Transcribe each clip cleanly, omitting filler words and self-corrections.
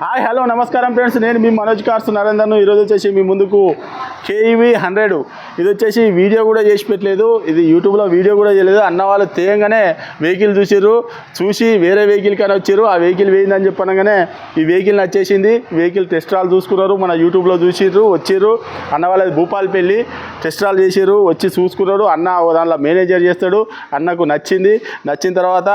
Hi hello నమస్కారం friends, నేను మీ Manoj cars నరేందర్ను. ఈరోజు వచ్చేసి మీ ముందుకు KEV 100 ఇది వచ్చేసి వీడియో కూడా చేసి పెట్టలేదు, ఇది యూట్యూబ్లో వీడియో కూడా చేయలేదు. అన్న వాళ్ళు తేయంగానే వెహికల్ చూసి వేరే వెహికల్ కానీ వచ్చారు. ఆ వెహికల్ వేయిందని చెప్పనగానే ఈ వెహికల్ నచ్చేసింది. వెహికల్ టెస్ట్ రాల్ చూసుకున్నారు, మన యూట్యూబ్లో చూసిర్రు, వచ్చారు. అన్న వాళ్ళది భూపాలపల్లి, టెస్ట్ రాల్ చేసారు, వచ్చి చూసుకున్నాడు. అన్న దాంట్లో మేనేజర్ చేస్తాడు. అన్నకు నచ్చిన తర్వాత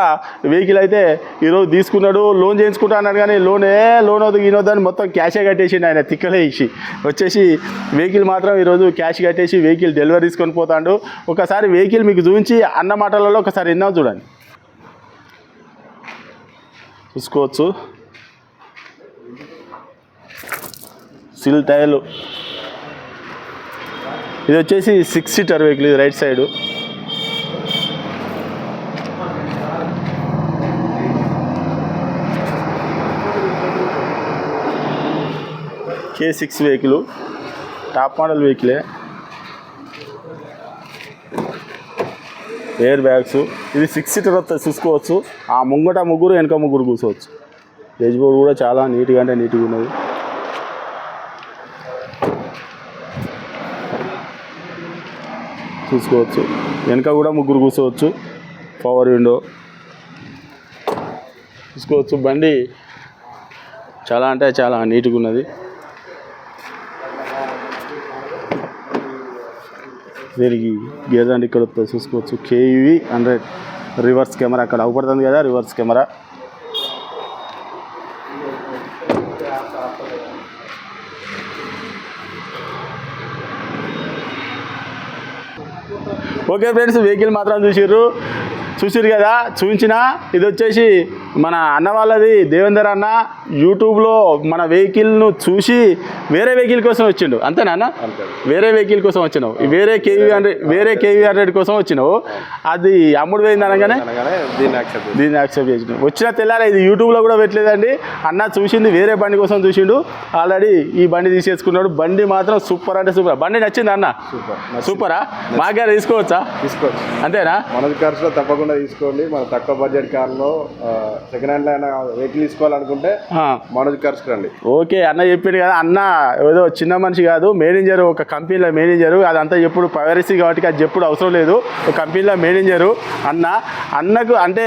వెహికల్ అయితే ఈరోజు తీసుకున్నాడు. లోన్ చేయించుకుంటా అన్నాడు, కానీ లోన్ అవుతుంది ఈనొద్దని మొత్తం క్యాషే కట్టేసిండు ఆయన, తిక్కలే ఇచ్చి వచ్చేసి వెహికల్ మాత్రం ఈరోజు క్యాష్ కట్టేసి వెహికల్ డెలివరీ తీసుకొని పోతాడు. ఒకసారి వెహికల్ మీకు చూపించి అన్న మాటలలో ఒకసారి విన్నాం, చూడండి, చూసుకోవచ్చు. సిల్ టైర్లు, ఇది వచ్చేసి 6 సీటర్ వెహికల్, ఇది right side. K6 vehicle, top model వెహికలే. ఎయిర్ బ్యాగ్స్, ఇది 6 సీటర్ వస్తుంది, చూసుకోవచ్చు. ఆ ముంగట ముగ్గురు, వెనక ముగ్గురు కూర్చోవచ్చు. డేజ్ బోర్డ్ కూడా చాలా నీట్గా అంటే నీట్గా ఉన్నది. చూసుకోవచ్చు, వెనక కూడా ముగ్గురు కూర్చోవచ్చు. పవర్ విండో చూసుకోవచ్చు. బండి చాలా అంటే చాలా నీట్గా ఉన్నది. దీనికి గేర్ అండి ఇక్కడ వస్తుంది, చూసుకోవచ్చు. KEV 100 రివర్స్ కెమెరా అక్కడ అవపడుతుంది కదా, reverse camera. Okay friends, vehicle మాత్రం చూసిరు కదా, చూపించిన. ఇది వచ్చేసి మన అన్న వాళ్ళది, దేవేందర్ అన్న. యూట్యూబ్లో మన వెహికల్ను చూసి వేరే వెహికల్ కోసం వచ్చిండు, అంతేనా అన్న? వేరే వెహికల్ కోసం వచ్చినావు, వేరే KEV 100 కోసం వచ్చినావు. అది అమ్ముడు పోయింది అనగానే దీన్ని యాక్సెప్ట్ చేసినావు. వచ్చిన తెల్లారా, ఇది యూట్యూబ్లో కూడా పెట్టలేదండి. అన్న చూసింది వేరే బండి కోసం చూసిండు, ఆల్రెడీ ఈ బండి తీసేసుకున్నాడు. బండి మాత్రం సూపర్ అంటే సూపర్. బండి నచ్చింది అన్న? సూపరా? మా గారు తీసుకోవచ్చు. అంతేనా? మనోజ్ కార్స్లో తప్పకుండా తీసుకోండి. మన తక్కువ బడ్జెట్ కార్లో సెకండ్ హ్యాండ్ అయినా వెహికల్ తీసుకోవాలనుకుంటే మనోజ్ కార్స్కి రండి. ఓకే, అన్న చెప్పింది కదా. అన్న ఏదో చిన్న మనిషి కాదు, మేనేజరు, ఒక కంపెనీలో మేనేజరు. అదంతా ఎప్పుడు పైరసీ కాబట్టి అది ఎప్పుడు అవసరం లేదు. ఒక కంపెనీలో మేనేజరు అన్నకు. అంటే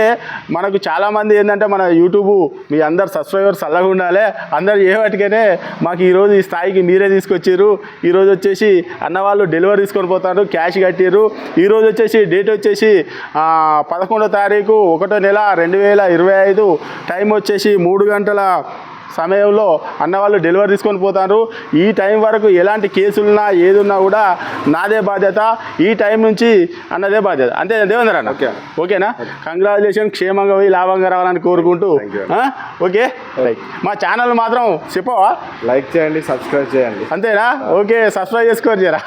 మనకు చాలామంది ఏంటంటే, మన యూట్యూబ్ మీ అందరు సబ్స్క్రైబర్స్ అలాగా ఉండాలి. అందరు ఏ వాటికైనా మాకు ఈరోజు ఈ స్థాయికి మీరే తీసుకొచ్చారు. ఈరోజు వచ్చేసి అన్న వాళ్ళు డెలివరీ తీసుకొని పోతారు, క్యాష్ కట్టారు. ఈరోజు వచ్చేసి డేట్ వచ్చేసి 11వ తారీఖు 1వ నెల 2025. టైం వచ్చేసి 3 గంటల సమయంలో అన్న వాళ్ళు డెలివరీ తీసుకొని పోతారు. ఈ టైం వరకు ఎలాంటి కేసులున్నా ఏదున్నా కూడా నాదే బాధ్యత. ఈ టైం నుంచి అన్నదే బాధ్యత. అంతే దేవేందర్ అన్న? ఓకేనా? కంగ్రాచులేషన్. క్షేమంగా పోయి లాభంగా రావాలని కోరుకుంటూ. Okay right. మా ఛానల్ మాత్రం చెప్పవా? లైక్ చేయండి, సబ్స్క్రైబ్ చేయండి. అంతేనా? ఓకే, సబ్స్క్రైబ్ చేసుకోరు జరా.